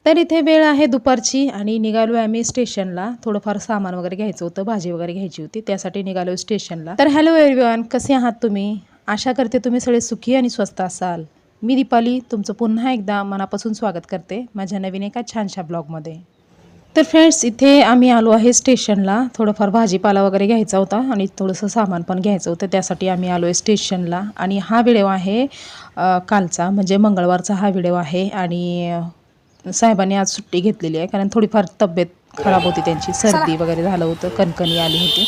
तर इथे वेळ आहे दुपारची आणि निघालो आम्ही स्टेशनला. थोडंफार सामान वगैरे घ्यायचं होतं, भाजी वगैरे घ्यायची होती, त्यासाठी निघालो स्टेशनला. तर हॅलो एव्हरीवन, कसे आहात तुम्ही? आशा करते तुम्ही सगळे सुखी आणि स्वस्त असाल. मी दीपाली तुमचं पुन्हा एकदा मनापासून स्वागत करते माझ्या नवीन एका छानशा ब्लॉगमध्ये. तर फ्रेंड्स, इथे आम्ही आलो आहे स्टेशनला. थोडंफार भाजीपाला वगैरे घ्यायचा होता आणि थोडंसं सामान पण घ्यायचं होतं, त्यासाठी आम्ही आलो आहे स्टेशनला. आणि हा व्हिडिओ आहे कालचा, म्हणजे मंगळवारचा हा व्हिडिओ आहे. आणि साहेबांनी आज सुट्टी घेतलेली आहे, कारण थोडीफार तब्येत खराब होती त्यांची, सर्दी वगैरे झालं होतं, कणकणी आली होती,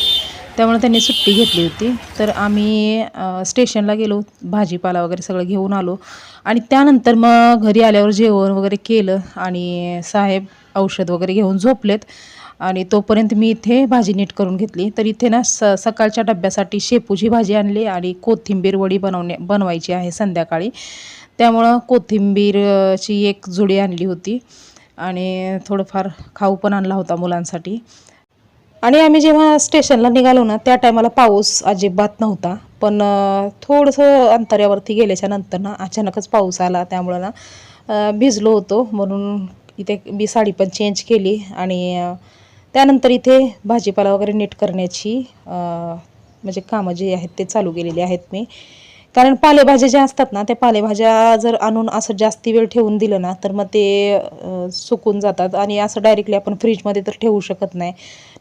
त्यामुळे त्यांनी सुट्टी घेतली होती. तर आम्ही स्टेशनला गेलो, भाजीपाला वगैरे सगळं घेऊन आलो आणि त्यानंतर मग घरी आल्यावर जेवण वगैरे केलं आणि साहेब औषध वगैरे घेऊन झोपलेत. आणि तोपर्यंत मी इथे भाजी नीट करून घेतली. तर इथे ना सकाळच्या डब्यासाठी शेपूची भाजी आणली आणि कोथिंबीर वडी बनवायची आहे संध्याकाळी, त्यामुळं कोथिंबीरची एक जुडी आणली होती आणि थोडंफार खाऊ पण आणला होता मुलांसाठी. आणि आम्ही जेव्हा स्टेशनला निघालो ना, त्या टायमाला पाऊस अजिबात नव्हता, पण थोडंसं अंतरावरती गेल्याच्या नंतर ना अचानकच पाऊस आला, त्यामुळं ना भिजलो होतो. म्हणून इथे मी साडी पण चेंज केली आणि त्यानंतर इथे भाजीपाला वगैरे नीट करण्याची म्हणजे कामं जी आहेत ते चालू केलेली आहेत मी. कारण पालेभाज्या ज्या असतात ना, त्या पालेभाज्या जर आणून असं जास्ती वेळ ठेवून दिलं ना, तर मग ते सुकून जातात आणि असं डायरेक्टली आपण फ्रीजमध्ये तर ठेवू शकत नाही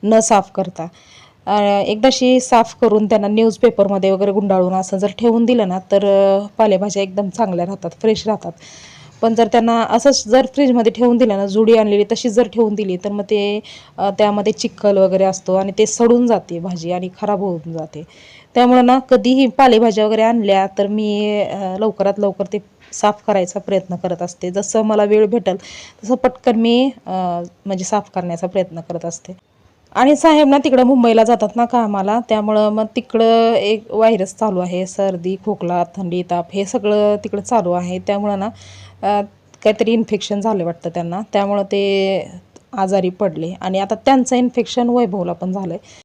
न साफ करता. एकदाशी साफ करून त्यांना न्यूजपेपरमध्ये वगैरे गुंडाळून असं जर ठेवून दिलं ना, तर पालेभाज्या एकदम चांगल्या राहतात, फ्रेश राहतात. पण जर त्यांना असंच जर फ्रीजमध्ये ठेवून दिलं ना, जुडी आणलेली तशीच जर ठेवून दिली, तर मग ते त्यामध्ये चिखल वगैरे असतो आणि ते सडून जाते भाजी आणि खराब होऊन जाते. त्यामुळं ना कधीही पालेभाज्या वगैरे आणल्या तर मी लवकरात लवकर ते साफ करायचा प्रयत्न करत असते. जसं मला वेळ भेटेल तसं पटकन मी म्हणजे साफ करण्याचा प्रयत्न करत असते. आणि साहेब ना तिकडं मुंबईला जातात ना कामाला, त्यामुळं मग तिकडं एक व्हायरस चालू आहे, सर्दी, खोकला, थंडी, ताप हे सगळं तिकडं चालू आहे. त्यामुळं ना काहीतरी इन्फेक्शन झालं वाटतं त्यांना, त्यामुळं ते आजारी पडले आणि आता त्यांचं इन्फेक्शन वैभवला पण झालं आहे.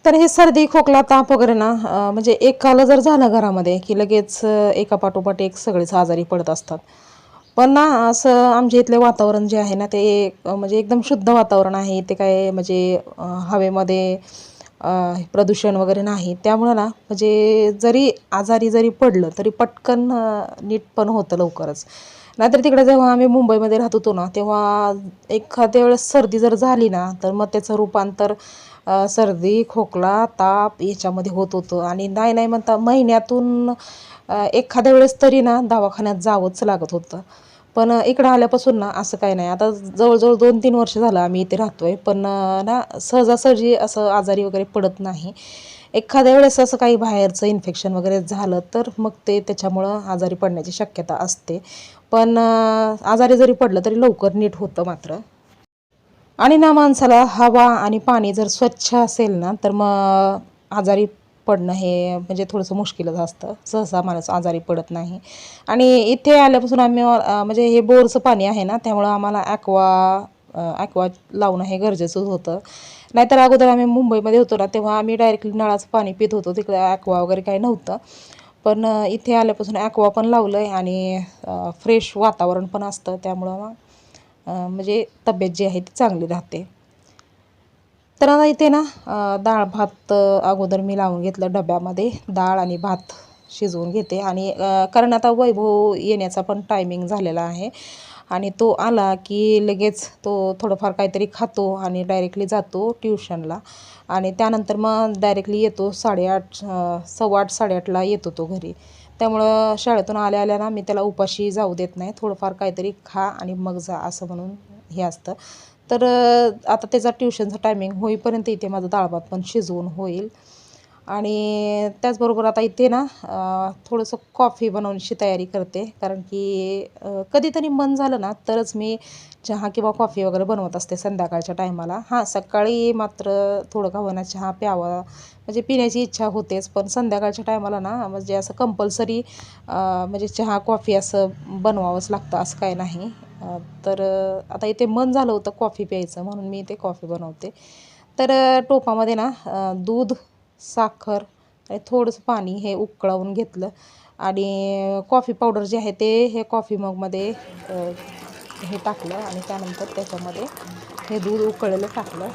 तर हे सर्दी, खोकला, ताप वगैरे ना म्हणजे एकाला जर झालं घरामध्ये की लगेच एका पाठोपाठ एक सगळेच आजारी पडत असतात. पण ना असं आमच्या इथले वातावरण जे आहे ना, ते म्हणजे एकदम शुद्ध वातावरण आहे. ते काय म्हणजे हवेमध्ये प्रदूषण वगैरे नाही. त्यामुळं ना म्हणजे जरी आजारी जरी पडलं तरी पटकन नीट पण होतं लवकरच. नाहीतर तिकडे जेव्हा आम्ही मुंबईमध्ये राहत होतो ना, तेव्हा एखाद्या वेळेस सर्दी जर झाली ना, तर मग त्याचं रूपांतर सर्दी, खोकला, ताप याच्यामध्ये होत होतं आणि नाही नाही म्हणता महिन्यातून एखाद्या वेळेस तरी ना दवाखान्यात जावंच लागत होतं. पण इकडं आल्यापासून ना असं काही नाही. आता जवळजवळ 2-3 वर्ष झालं आम्ही इथे राहतोय, पण ना सहजासहजी असं आजारी वगैरे पडत नाही. एखाद्या वेळेस असं काही बाहेरचं इन्फेक्शन वगैरे झालं तर मग ते त्याच्यामुळं आजारी पडण्याची शक्यता असते. पण आजारी जरी पडलं तरी लवकर नीट होतं मात्र. आणि ना माणसाला हवा आणि पाणी जर स्वच्छ असेल ना, तर मग आजारी पडणं हे म्हणजे थोडंसं मुश्किलच असतं. सहसा माणूस आजारी पडत नाही. आणि इथे आल्यापासून आम्ही म्हणजे हे बोरचं पाणी आहे ना, त्यामुळं आम्हाला ॲक्वा लावणं हे गरजेचंच होतं. नाहीतर अगोदर आम्ही मुंबईमध्ये होतो ना, तेव्हा आम्ही डायरेक्टली नळाचं पाणी पित होतो. तिकडे ॲक्वा वगैरे काही नव्हतं. पण इथे आल्यापासून ॲक्वा पण लावलं आहे आणि फ्रेश वातावरण पण असतं, त्यामुळं मग म्हणजे तब्येत जी आहे ती चांगली राहते. तर आता इथे ना डाळ भात अगोदर मी लावून घेतलं डब्यामध्ये. डाळ आणि भात शिजवून घेते आणि कारण आता वैभव येण्याचा पण टायमिंग झालेला आहे आणि तो आला की लगेच तो थोडंफार काहीतरी खातो आणि डायरेक्टली जातो ट्युशनला आणि त्यानंतर मग डायरेक्टली येतो 8:30 8:15 8:30ला येतो तो घरी. त्यामुळं शाळेतून आल्या आल्या ना मी त्याला उपाशी जाऊ देत नाही. थोडंफार काहीतरी खा आणि मग जा असं म्हणून हे असतं. तर आता त्याचा ट्युशनचा टायमिंग होईपर्यंत इथे माझं डाळ-भात पण शिजवून होईल. आणि त्याचबरोबर आता इथे ना थोडंसं कॉफी बनवण्याची तयारी करते. कारण की कधीतरी मन झालं ना तरच मी चहा किंवा कॉफी वगैरे बनवत असते संध्याकाळच्या टायमाला. हां, सकाळी मात्र थोडं का होईना चहा प्यावा म्हणजे पिण्याची इच्छा होतेच. पण संध्याकाळच्या टायमाला ना म्हणजे असं कंपल्सरी म्हणजे चहा, कॉफी असं बनवावंच लागतं असं काही नाही. तर आता इथे मन झालं होतं कॉफी प्यायचं म्हणून मी इथे कॉफी बनवते. तर टोपामध्ये ना दूध, साखर आणि थोडंसं पाणी हे उकळवून घेतलं आणि कॉफी पावडर जे आहे ते हे कॉफी मगमध्ये हे टाकलं आणि त्यानंतर त्याच्यामध्ये हे दूध उकळलेलं टाकलं.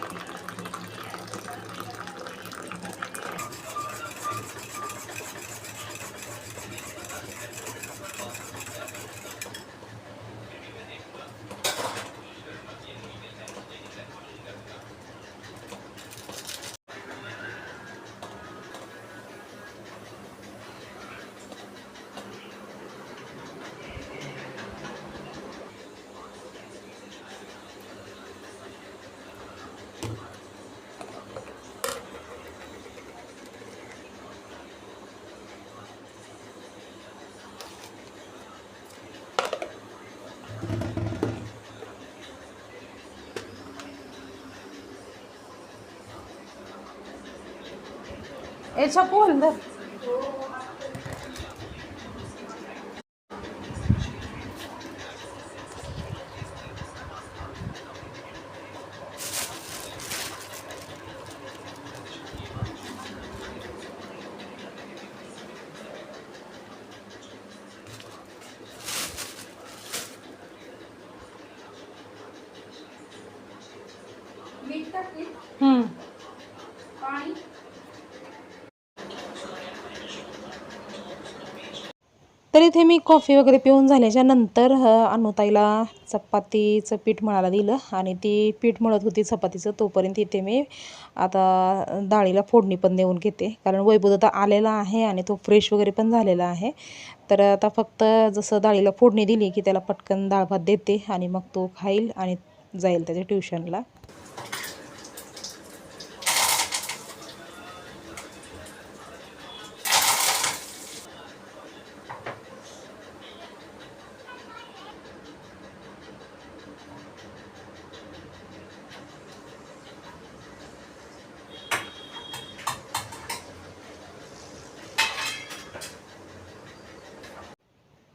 याच्या पोहल दर तर इथे मी कॉफी वगैरे पिऊन झाल्याच्या नंतर अनुताईला चपातीचं पीठ मळायला दिलं आणि ती पीठ मळत होती चपातीचं. तोपर्यंत इथे मी आता डाळीला फोडणी पण देऊन घेते, कारण वैभव आता आलेला आहे आणि तो फ्रेश वगैरे पण झालेला आहे. तर आता फक्त जसं डाळीला फोडणी दिली की त्याला पटकन डाळ भात देते आणि मग तो खाईल आणि जाईल त्याच्या ट्युशनला.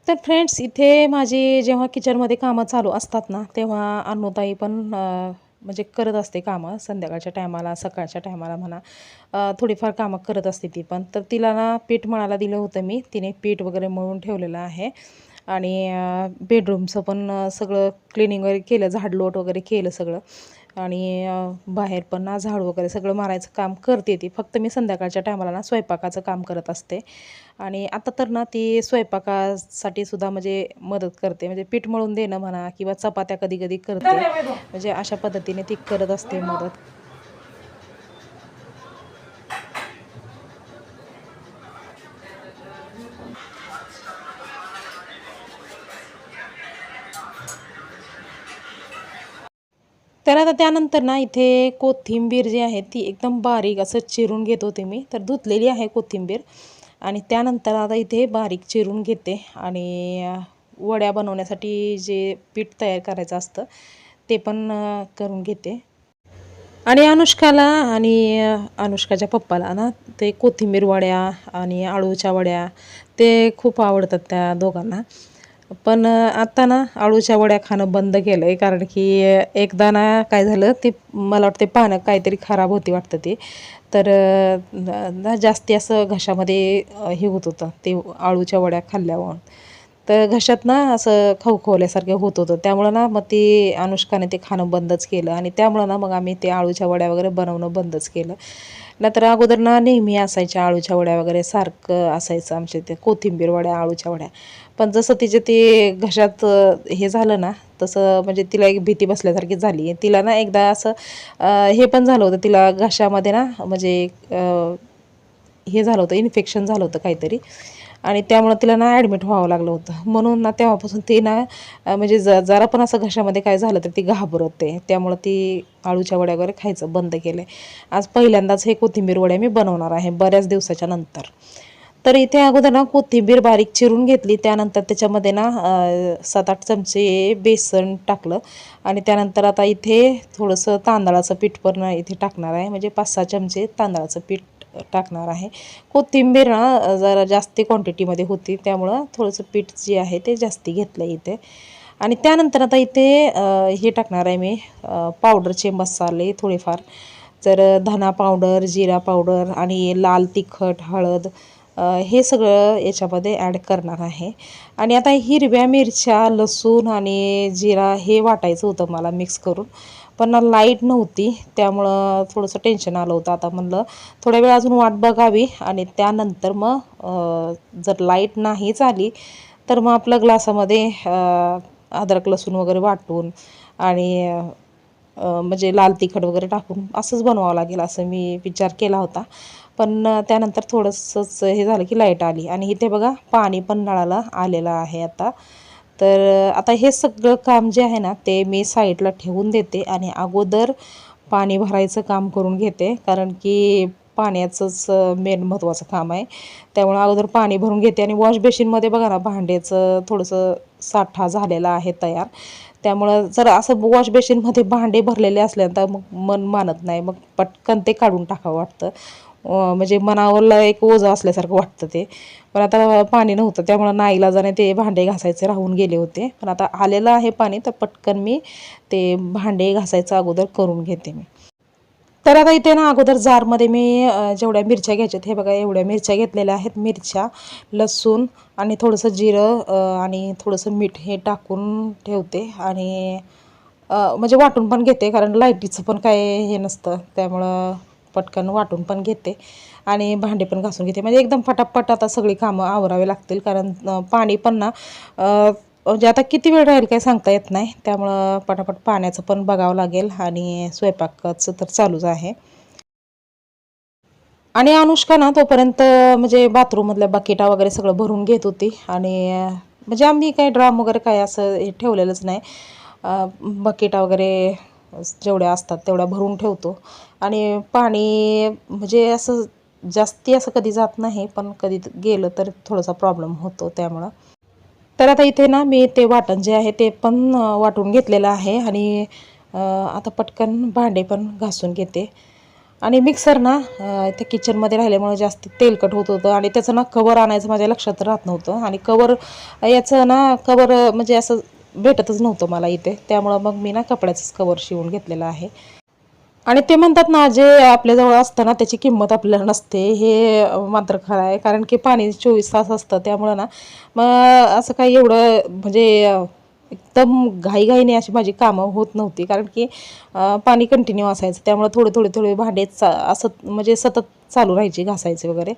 तर फ्रेंड्स, इथे माझी जेव्हा किचनमध्ये कामं चालू असतात ना, तेव्हा अनुताई पण म्हणजे करत असते कामं. संध्याकाळच्या टायमाला, सकाळच्या टायमाला म्हणा, थोडीफार कामं करत असते ती पण. तर तिला ना पीठ मळायला दिलं होतं मी. तिने पीठ वगैरे मळून ठेवलेलं आहे आणि बेडरूमचं पण सगळं क्लिनिंग वगैरे केलं, झाडलोट वगैरे केलं सगळं. आणि बाहेर पण ना झाडू वगैरे सगळं मारायचं काम करते ती. फक्त मी संध्याकाळच्या टायमाला ना स्वयंपाकाचं काम करत असते. आणि आता तर ना ती स्वयंपाकासाठी सुद्धा म्हणजे मदत करते, म्हणजे पीठ मळून देणं म्हणा किंवा चपात्या कधी कधी करते, म्हणजे अशा पद्धतीने ती करत असते मदत. तर आता त्यानंतर ना इथे कोथिंबीर जी आहे ती एकदम बारीक असं चिरून घेत होते मी. तर धुतलेली आहे कोथिंबीर आणि त्यानंतर आता इथे बारीक चिरून घेते आणि वड्या बनवण्यासाठी जे पीठ तयार करायचं असतं ते पण करून घेते. आणि अनुष्काला आणि अनुष्काच्या पप्पाला ना ते कोथिंबीर वड्या आणि आळूच्या वड्या ते खूप आवडतात त्या दोघांना. पण आता ना आळूच्या वड्या खाणं बंद केलं आहे, कारण की एकदा ना काय झालं, ते मला वाटते पानं काहीतरी खराब होती वाटतं ते. तर ना जास्ती असं घशामध्ये हे होत होतं ते आळूच्या वड्या खाल्ल्यावर. तर घशात ना असं खवखवल्यासारखं होत होतं. त्यामुळं ना मग ते अनुष्काने ते खाणं बंदच केलं आणि त्यामुळं ना मग आम्ही ते आळूच्या वड्या वगैरे बनवणं बंदच केलं. नाहीतर अगोदर ना नेहमी असायच्या आळूच्या वड्या वगैरे, सारखं असायचं आमच्या ते कोथिंबीर वड्या, आळूच्या वड्या. पण जसं तिचे ते घशात हे झालं ना, तसं म्हणजे तिला एक भीती बसल्यासारखी झाली. तिला ना एकदा असं हे पण झालं होतं, तिला घशामध्ये ना म्हणजे हे झालं होतं, इन्फेक्शन झालं होतं काहीतरी आणि त्यामुळं तिला ना ॲडमिट व्हावं लागलं होतं. म्हणून ना तेव्हापासून ती ना म्हणजे जरा पण असं घशामध्ये काय झालं तर ती घाबरते. त्यामुळं ती आळूच्या वड्या वगैरे खायचं बंद केलं. आज पहिल्यांदाच हे कोथिंबीर वड्या मी बनवणार आहे बऱ्याच दिवसाच्या नंतर. तर इथे अगोदर ना कोथिंबीर बारीक चिरून घेतली, त्यानंतर त्याच्यामध्ये ना 7-8 चमचे बेसन टाकलं आणि त्यानंतर आता इथे थोडंसं तांदळाचं पीठ पण इथे टाकणार आहे, म्हणजे 5-6 चमचे तांदळाचं पीठ टाकणार आहे. कोथिंबीर ना जरा जास्ती क्वांटिटीमध्ये होती, त्यामुळं थोडंसं पीठ जे आहे ते जास्ती घेतलं इथे. आणि त्यानंतर आता इथे हे टाकणार आहे मी पावडरचे मसाले थोडेफार. तर धना पावडर, जिरा पावडर आणि लाल तिखट, हळद हे सगळं याच्यामध्ये ॲड करणार आहे. आणि आता हिरव्या मिरच्या, लसूण आणि जिरा हे वाटायचं होतं मला मिक्स करून, पण लाईट नव्हती त्यामुळं थोडंसं टेन्शन आलं होतं. आता म्हणलं थोड्या वेळ अजून वाट बघावी आणि त्यानंतर मग जर लाईट नाहीच आली तर मग आपलं ग्लासामध्ये अद्रक लसूण वगैरे वाटून आणि म्हणजे लाल तिखट वगैरे टाकून असंच बनवावं लागेल असं मी विचार केला होता. पण त्यानंतर थोडंसंच हे झालं की लाईट आली आणि इथे बघा पाणी पण नळाला आलेलं आहे आता. तर आता हे सगळं काम जे आहे ना ते मी साईडला ठेवून देते आणि अगोदर पाणी भरायचं काम करून घेते, कारण की पाण्याचंच मेन महत्त्वाचं काम आहे. त्यामुळं अगोदर पाणी भरून घेते आणि वॉश बेसिनमध्ये बघा ना भांड्याचं थोडंसं साठा झालेला आहे तयार. त्यामुळं जर असं वॉश बेसिनमध्ये भांडे भरलेले असल्यानंतर मग मन मानत नाही, मग पटकन ते काढून टाकावं वाटतं. म्हणजे मनावरला एक ओझं असल्यासारखं वाटतं ते. पण आता पाणी नव्हतं त्यामुळं नाईलाजाने ते भांडे घासायचे राहून गेले होते. पण आता आलेलं आहे पाणी तर पटकन मी ते भांडे घासायचं अगोदर करून घेते मी. तर आता इथे ना अगोदर जारमध्ये मी जेवढ्या मिरच्या घ्यायच्यात हे बघा एवढ्या मिरच्या घेतलेल्या आहेत. मिरच्या, लसूण आणि थोडंसं जिरं आणि थोडंसं मीठ हे टाकून ठेवते आणि म्हणजे वाटून पण घेते, कारण लाईटीचं पण काय हे नसतं त्यामुळं पटकन वाटून पण घेते आणि भांडे पण घासून घेते. म्हणजे एकदम फटाफट आता सगळी कामं आवरावी लागतील, कारण पाणी पण ना म्हणजे आता किती वेळ राहील काही सांगता येत नाही. त्यामुळं पटापट पाण्याचं पण बघावं लागेल आणि स्वयंपाकाचं तर चालूच आहे. आणि अनुष्का ना तोपर्यंत म्हणजे बाथरूममधल्या बकेटा वगैरे सगळं भरून घेत होती आणि म्हणजे आम्ही काही ड्राम वगैरे काय असं हे ठेवलेलंच नाही. बकेटा वगैरे जेवढ्या असतात तेवढ्या भरून ठेवतो आणि पाणी म्हणजे असं जास्ती असं कधी जात नाही, पण कधी गेलं तर थोडासा प्रॉब्लेम होतो त्यामुळं. तर आता इथे ना मी ते वाटण जे आहे ते पण वाटून घेतलेलं आहे आणि आता पटकन भांडे पण घासून घेते. आणि मिक्सर ना इथे किचनमध्ये राहिल्यामुळे जास्त तेलकट होत होतं आणि त्याचं ना कवर आणायचं माझ्या लक्षात राहत नव्हतं आणि कवर याचं ना कवर म्हणजे असं भेटतच नव्हतं मला इथे. त्यामुळं मग मी ना कपड्याचंच कवर शिवून घेतलेलं आहे. आणि ते म्हणतात ना जे आपल्याजवळ असतं ना त्याची किंमत आपल्याला नसते, हे मात्र खरं आहे. कारण की पाणी 24 तास असतं त्यामुळं ना मग असं काही एवढं म्हणजे एकदम घाईघाईने अशी माझी कामं होत नव्हती, कारण की पाणी कंटिन्यू असायचं त्यामुळं थोडे थोडे थोडे भांडे असं म्हणजे सतत चालू राहायचे घासायचे वगैरे.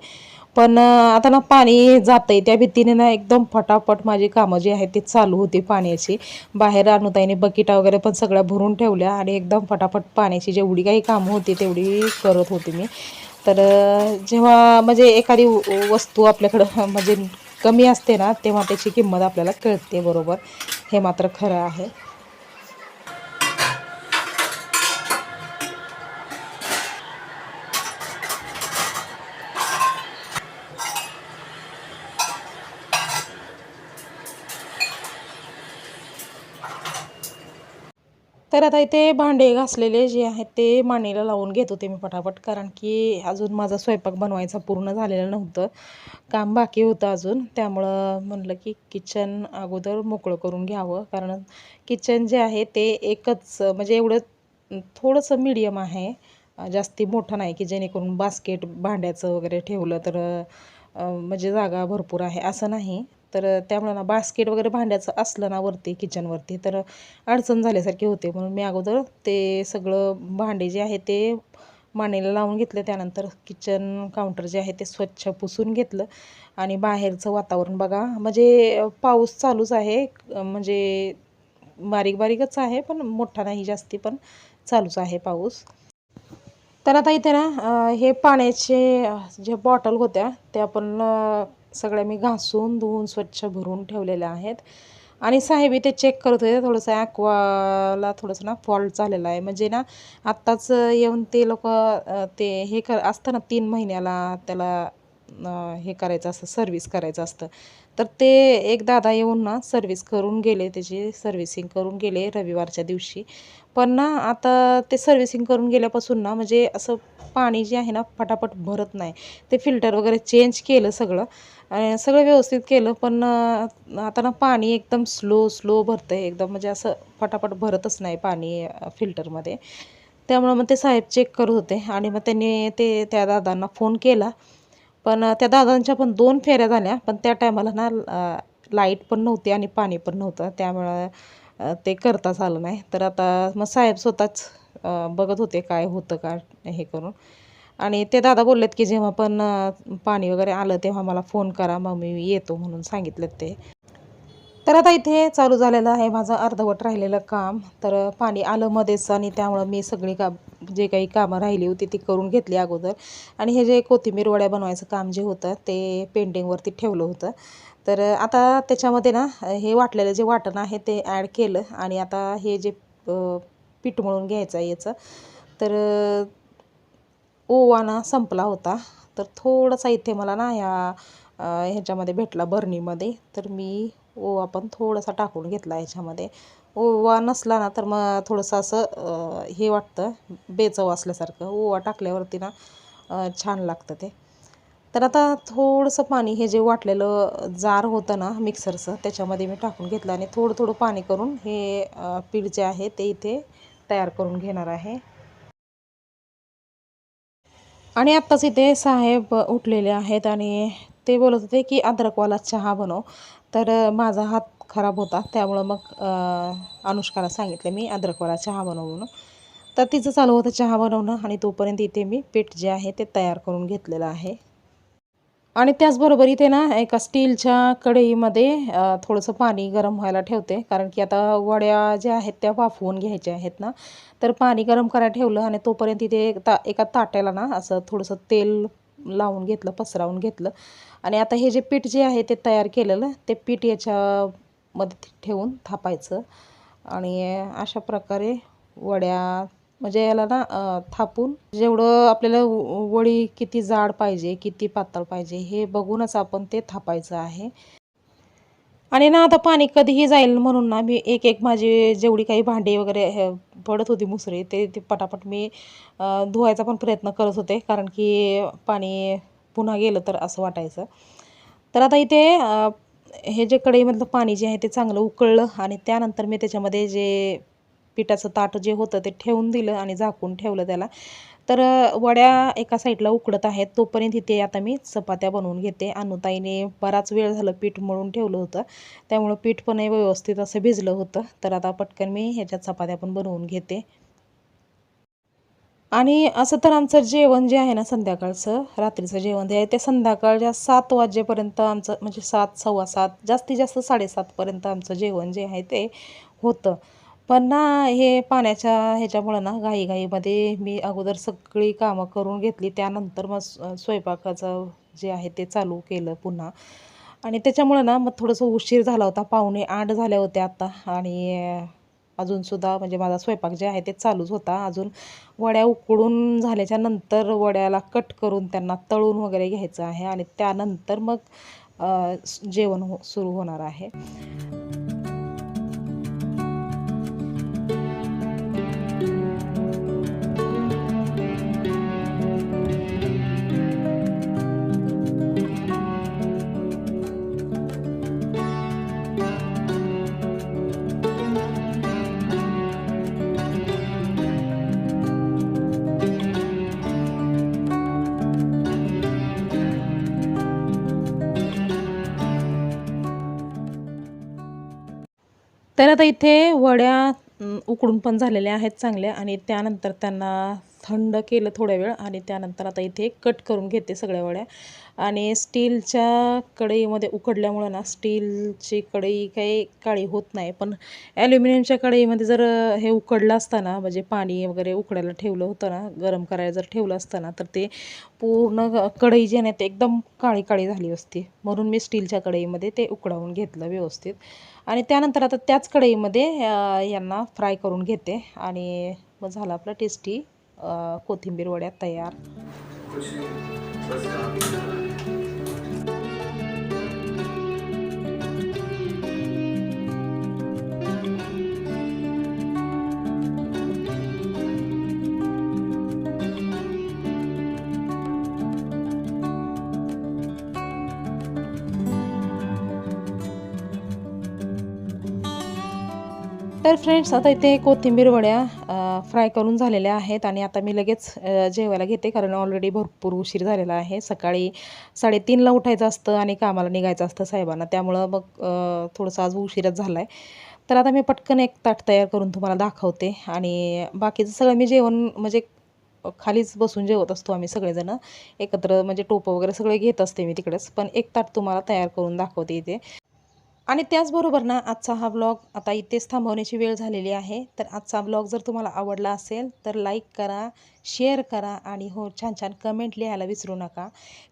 पण आता ना पाणी जातंय त्या भीतीने ना एकदम फटाफट माझी कामं जी आहेत ती चालू होती पाण्याची. बाहेर अनुताईने बकेटा वगैरे पण सगळ्या भरून ठेवल्या आणि एकदम फटाफट पाण्याची जेवढी काही कामं होती तेवढी करत होती मी. तर जेव्हा म्हणजे एखादी वस्तू आपल्याकडं म्हणजे कमी असते ना तेव्हा त्याची किंमत आपल्याला कळते बरोबर. हे मात्र खरं आहे. तर आता इथे भांडे घासलेले जे आहेत ते मांडणीला लावून घेत होते मी पटापट, कारण की अजून माझा स्वयंपाक बनवायचा पूर्ण झालेलं नव्हतं. काम बाकी होतं अजून. त्यामुळं म्हणलं की किचन अगोदर मोकळं करून घ्यावं, कारण किचन जे आहे ते एकच म्हणजे एवढं थोडंसं मीडियम आहे. जास्ती मोठं नाही की जेणेकरून बास्केट भांड्याचं वगैरे ठेवलं तर म्हणजे जागा भरपूर आहे असं नाही. तर त्यामुळे ना बास्केट वगैरे भांड्याचं असलं ना वरती किचनवरती तर अडचण झाल्यासारखी होते. म्हणून मी अगोदर ते सगळं भांडे जे आहे ते मांडणीला लावून घेतले. त्यानंतर किचन काउंटर जे आहे ते स्वच्छ पुसून घेतलं आणि बाहेरचं वातावरण बघा म्हणजे पाऊस चालूच आहे. म्हणजे बारीक बारीकच आहे, पण मोठा नाही जास्ती, पण चालूच आहे पाऊस. तर आता इथे ना हे पाण्याचे जे बॉटल होत्या त्या पण सगळ्या मी घासून धुवून स्वच्छ भरून ठेवलेल्या आहेत. आणि साहेब इथे चेक करत होते थोडंसं ॲक्वाला थोडंसं ना फॉल्ट झालेला आहे. म्हणजे ना आत्ताच येऊन ते लोकं ते हे असतं ना 3 महिन्याला त्याला हे करायचं असतं, सर्व्हिस करायचं असतं. तर ते एक दादा येऊन ना सर्व्हिस करून गेले, त्याची सर्व्हिसिंग करून गेले रविवारच्या दिवशी. पण ना आता ते सर्व्हिसिंग करून गेल्यापासून ना म्हणजे असं पाणी जे आहे ना फटाफट भरत नाही. ते फिल्टर वगैरे चेंज केलं सगळं, सगळं व्यवस्थित केलं, पण आता ना पाणी एकदम स्लो भरतं आहे. एकदम म्हणजे असं फटाफट भरतच नाही पाणी फिल्टरमध्ये. त्यामुळं मग ते साहेब चेक करत होते आणि मग त्यांनी त्या दादांना फोन केला. पण त्या दादांच्या पण 2 फेऱ्या झाल्या, पण त्या टायमाला ना लाईट पण नव्हती आणि पाणी पण नव्हतं, त्यामुळं ते करताच आलं नाही. तर आता मग साहेब स्वतःच बघत होते काय होतं का हे करून. आणि ते दादा बोललेत की जेव्हा पण पाणी वगैरे आलं तेव्हा मला फोन करा, मग मी येतो म्हणून सांगितलेत ते. तर आता इथे चालू झालेलं आहे माझं अर्धवट राहिलेलं काम. तर पाणी आलं मध्येच आणि त्यामुळं मी सगळी जे काही कामं राहिली होती ती करून घेतली अगोदर. आणि हे जे कोथिंबीर वड्या बनवायचं काम जे होतं ते पेंडिंगवरती ठेवलं होतं. तर आता त्याच्यामध्ये ना हे वाटलेलं जे वाटण आहे ते ॲड केलं आणि आता हे जे पीठ मळून घ्यायचं आहे याचं. तर ओवा ना संपला होता, तर थोडासा इथे मला ना ह्याच्यामध्ये भेटला बरणीमध्ये, तर मी ओवा पण थोडासा टाकून घेतला ह्याच्यामध्ये. ओवा नसला ना तर मग थोडंसं असं हे वाटतं बेचव असल्यासारखं. ओवा टाकल्यावरती ना छान लागतं ते. तर आता थोडंसं पाणी हे जे वाटलेलं जार होतं ना मिक्सरचं त्याच्यामध्ये मी टाकून घेतलं आणि थोडं थोडं पाणी करून हे पीठ जे आहे ते इथे तयार करून घेणार आहे. आणि आत्ताच इथे साहेब उठलेले आहेत आणि ते बोलत होते की अद्रकवाला चहा बनव. तर माझा हात खराब होता त्यामुळं मग अनुष्काला सांगितलं मी अद्रकवाला चहा बनव म्हणून. तर तिचं चालू होतं चहा बनवणं आणि तोपर्यंत इथे मी पीठ जे आहे ते तयार करून घेतलेलं आहे. आणि त्याचबरोबर इथे ना एका स्टीलच्या कढईमध्ये थोडंसं पाणी गरम व्हायला ठेवते, कारण की आता वड्या ज्या आहेत त्या वाफवून घ्यायच्या आहेत ना. तर पाणी गरम करायला ठेवलं आणि तोपर्यंत इथे एका ताट्याला ना असं थोडंसं तेल लावून घेतलं, पसरवून घेतलं. आणि आता हे जे पीठ जे आहे ते तयार केलेलं ते पीठ याच्यामध्ये ठेवून थापायचं आणि अशा प्रकारे वड्या म्हणजे याला ना थापून जेवढं आपल्याला वडी किती जाड पाहिजे, किती पातळ पाहिजे हे बघूनच आपण ते थापायचं आहे. आणि ना आता पाणी कधीही जाईल म्हणून ना मी एक माझी जेवढी काही भांडी वगैरे पडत होती मुसरी ते पटापट मी धुवायचा पण प्रयत्न करत होते, कारण की पाणी पुन्हा गेलं तर असं वाटायचं. तर आता इथे हे जे कढईमधलं पाणी जे आहे ते चांगलं उकळलं आणि त्यानंतर मी त्याच्यामध्ये जे पिठाचं ताट जे होतं ते ठेवून दिलं आणि झाकून ठेवलं त्याला. तर वड्या एका साईडला उकडत आहेत तोपर्यंत इथे आता मी चपात्या बनवून घेते. अनुताईने बराच वेळ झालं पीठ मळून ठेवलं होतं, त्यामुळं पीठ पण व्यवस्थित असं भिजलं होतं. तर आता पटकन मी ह्याच्यात चपात्या पण बनवून घेते. आणि असं तर आमचं जेवण जे आहे ना संध्याकाळचं, रात्रीचं जेवण जे आहे ते संध्याकाळच्या 7 वाजेपर्यंत आमचं म्हणजे 7, 7:15 जास्तीत जास्त 7:30 पर्यंत आमचं जेवण जे आहे ते होतं. पण ना हे पाण्याच्या ह्याच्यामुळं ना घाईघाईमध्ये मी अगोदर सगळी कामं करून घेतली. त्यानंतर मग स्वयंपाकाचं जे आहे ते चालू केलं पुन्हा. आणि त्याच्यामुळं ना मग थोडंसं उशीर झाला होता. 7:45 झाल्या होत्या आत्ता आणि अजूनसुद्धा म्हणजे माझा स्वयंपाक जे आहे ते चालूच होता. अजून वड्या उकडून झाल्याच्या नंतर वड्याला कट करून त्यांना तळून वगैरे घ्यायचं आहे आणि त्यानंतर मग जेवण सुरू होणार आहे. तर आता इथे वड्या उकडून पण झालेल्या आहेत चांगल्या आणि त्यानंतर त्यांना थंड केलं थोड्या वेळ आणि त्यानंतर आता इथे कट करून घेते सगळ्या वड्या. आणि स्टीलच्या कढईमध्ये उकडल्यामुळं ना स्टीलची कढई काही काळी होत नाही, पण ॲल्युमिनियमच्या कढईमध्ये जर हे उकडलं असतं ना म्हणजे पाणी वगैरे उकडायला ठेवलं होतं ना, गरम करायला जर ठेवलं असतं ना तर ते पूर्ण कढई जी आहे ते एकदम काळी काळी झाली असती. म्हणून मी स्टीलच्या कढईमध्ये ते उकडावून घेतलं व्यवस्थित. आणि त्यानंतर आता त्याच कढईमध्ये यांना फ्राय करून घेते आणि मग झालं आपलं टेस्टी कोथिंबीर वड्या तयार. तर फ्रेंड्स आता इथे कोथिंबीर वड्या फ्राय करून झालेल्या आहेत आणि आता मी लगेच जेवायला घेते, कारण ऑलरेडी भरपूर उशीर झालेला आहे. सकाळी 3:30ला उठायचं असतं आणि कामाला निघायचं असतं साहेबांना, त्यामुळं मग थोडंसं आज उशीरच झाला आहे. तर आता मी पटकन एक ताट तयार करून तुम्हाला दाखवते आणि बाकीचं सगळं मी जेवण म्हणजे खालीच बसून जेवत असतो आम्ही सगळेजण एकत्र, म्हणजे टोपं वगैरे सगळे घेत असते मी तिकडेच, पण एक ताट तुम्हाला तयार करून दाखवते इथे. आणि त्याचबरोबर ना आजचा हा ब्लॉग आता इथेच थांबवण्याची वेळ झालेली आहे. तर आजचा ब्लॉग जर तुम्हाला आवडला असेल तर लाईक करा, शेअर करा आणि हो छान छान कमेंट लिहायला विसरू नका.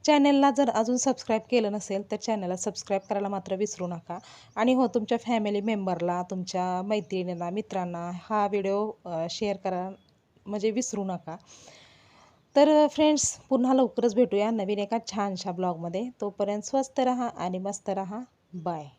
चॅनलला जर अजून सबस्क्राईब केलं नसेल तर चॅनलला सबस्क्राईब करायला मात्र विसरू नका. आणि हो तुमच्या फॅमिली मेंबरला, तुमच्या मैत्रिणींना, मित्रांना हा व्हिडिओ शेअर करा म्हणजे विसरू नका. तर फ्रेंड्स पुन्हा लवकरच भेटूया नवीन एका छानशा ब्लॉगमध्ये. तोपर्यंत स्वस्त रहा आणि मस्त रहा. बाय.